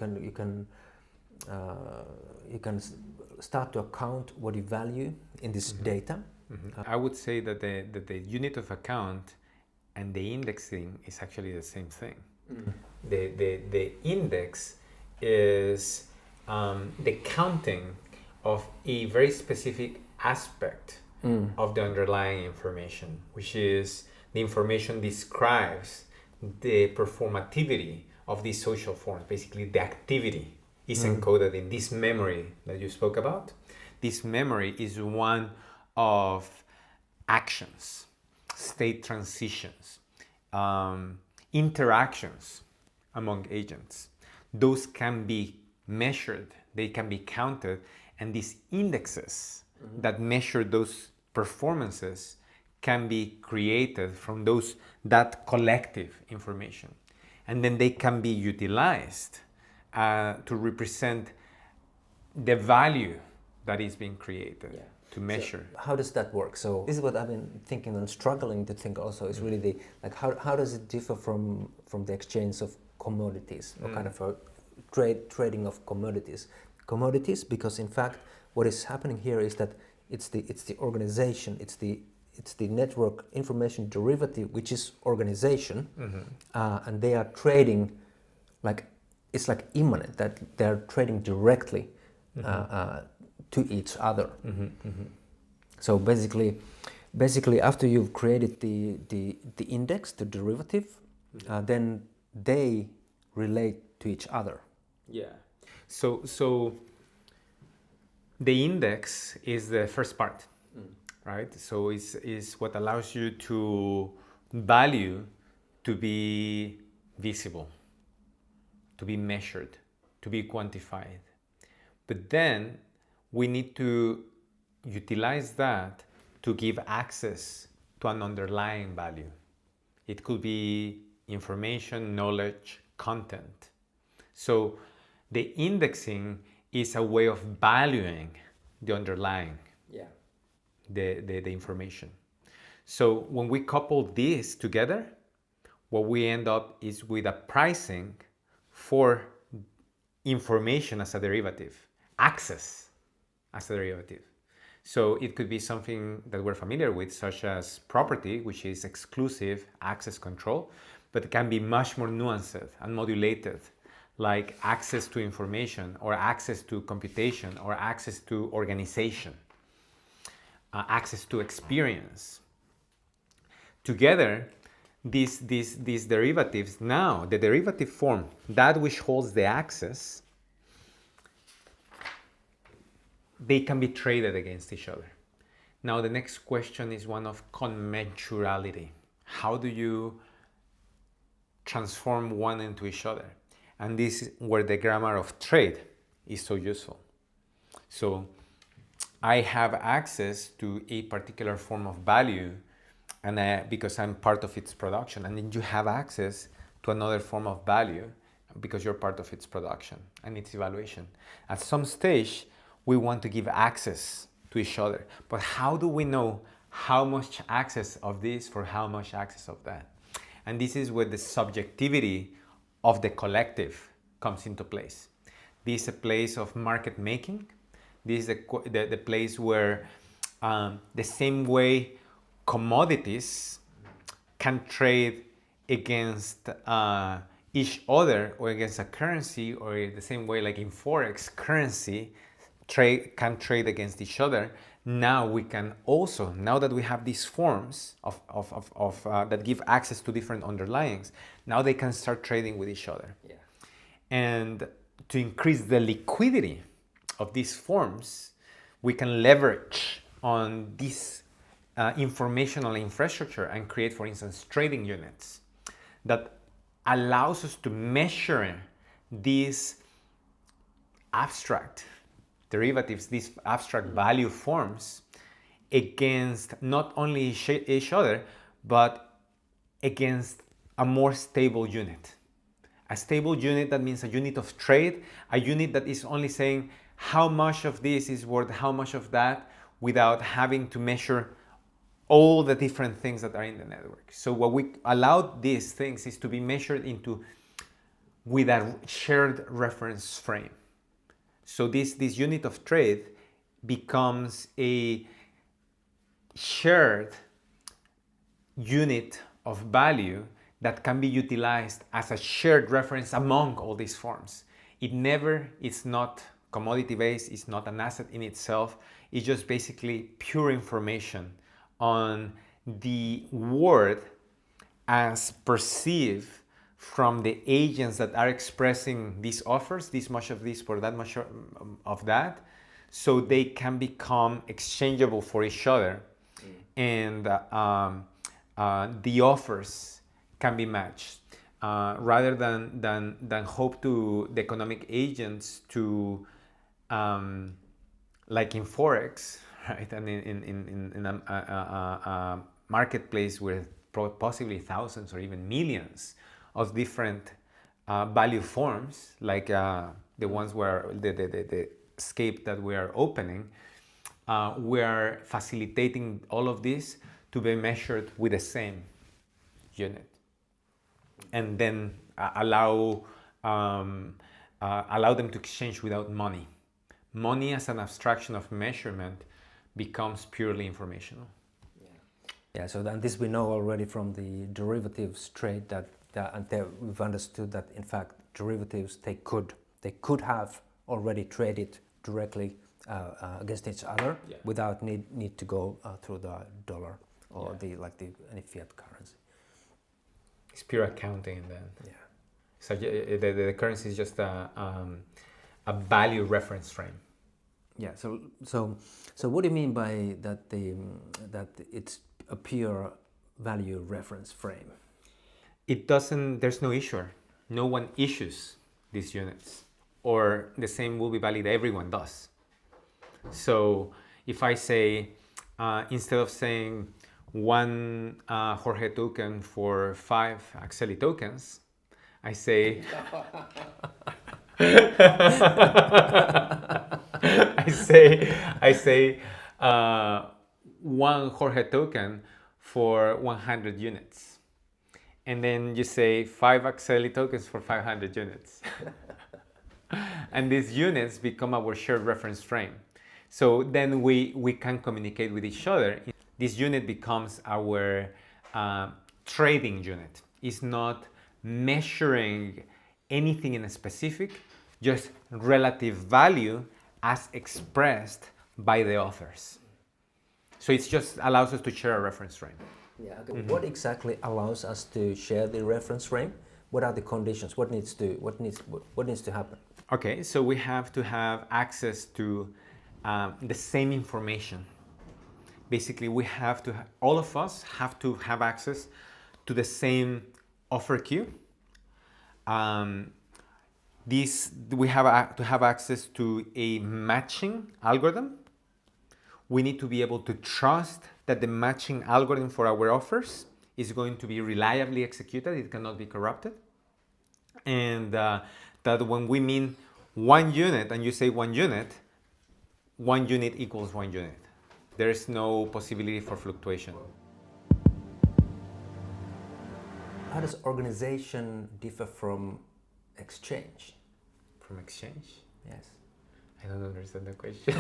you can start to account what you value in this data. I would say that the unit of account and the indexing is actually the same thing. The index is the counting of a very specific aspect of the underlying information, which is the information describes the performativity of these social forms. Basically, the activity is encoded in this memory that you spoke about. This memory is one of actions, state transitions, interactions among agents. Those can be measured, they can be counted, and these indexes that measure those performances can be created from that collective information. And then they can be utilized to represent the value that is being created to measure. So how does that work? So this is what I've been thinking and struggling to think also is really how does it differ from the exchange of commodities or kind of a trading of commodities, because in fact what is happening here is that it's the organization, it's the network information derivative, which is organization, and they are trading it's like immanent, that they're trading directly to each other. So basically after you've created the index, the derivative, then they relate to each other. Yeah. So the index is the first part, right? So is what allows you to value to be visible, to be measured, to be quantified. But then we need to utilize that to give access to an underlying value. It could be information, knowledge, content. So the indexing is a way of valuing the underlying, the information. So when we couple this together, what we end up is with a pricing for information as a derivative, access as a derivative. So it could be something that we're familiar with, such as property, which is exclusive access control, but it can be much more nuanced and modulated, like access to information or access to computation or access to organization, access to experience. Together, these derivatives, now the derivative form, that which holds the access, they can be traded against each other. Now the next question is one of commensurality. How do you transform one into each other? And this is where the grammar of trade is so useful. So I have access to a particular form of value, and because I'm part of its production, and then you have access to another form of value because you're part of its production and its evaluation. At some stage, we want to give access to each other, but how do we know how much access of this for how much access of that? And this is where the subjectivity of the collective comes into place. This is a place of market making. This is the place where the same way commodities can trade against each other or against a currency, or the same way like in Forex, currency can trade against each other. Now we can also, now that we have these forms of that give access to different underlyings, now they can start trading with each other. Yeah. And to increase the liquidity of these forms, we can leverage on this informational infrastructure and create, for instance, trading units that allows us to measure these abstract derivatives, these abstract value forms against not only each other, but against a more stable unit. A stable unit, that means a unit of trade, a unit that is only saying how much of this is worth how much of that, without having to measure all the different things that are in the network. So what we allow these things is to be measured into with a shared reference frame. So this unit of trade becomes a shared unit of value that can be utilized as a shared reference among all these forms. It's not commodity based, it's not an asset in itself, it's just basically pure information on the world as perceived from the agents that are expressing these offers, this much of this for that much of that, so they can become exchangeable for each other, and the offers can be matched, rather than hope to the economic agents to, like in Forex, right, and in a marketplace with possibly thousands or even millions of different value forms, like the ones where the scape that we are opening, we are facilitating all of this to be measured with the same unit, and then allow them to exchange without money. Money as an abstraction of measurement becomes purely informational. Yeah, so then this we know already from the derivatives trade that we've understood that in fact derivatives they could have already traded directly against each other, without need to go through the dollar or any fiat currency. It's pure accounting then. Yeah. So the currency is just a value reference frame. Yeah. So what do you mean by that? That it's a pure value reference frame? There's no issuer. No one issues these units, or the same will be valid. Everyone does. So if I say, instead of saying one Jorge token for 5 Akseli tokens, I say I say one Jorge token for 100 units, and then you say 5 Akseli tokens for 500 units. And these units become our shared reference frame. So then we can communicate with each other. This unit becomes our trading unit. It's not measuring anything in a specific, just relative value as expressed by the authors. So it just allows us to share a reference frame. Yeah. Okay. Mm-hmm. What exactly allows us to share the reference frame? What are the conditions? What needs to happen? Okay, so we have to have access to the same information. Basically, all of us have to have access to the same offer queue. We have to have access to a matching algorithm. We need to be able to trust that the matching algorithm for our offers is going to be reliably executed. It cannot be corrupted. And that when we mean 1 unit and you say 1 unit equals 1 unit. There is no possibility for fluctuation. How does organization differ from exchange? From exchange? Yes. I don't understand the question.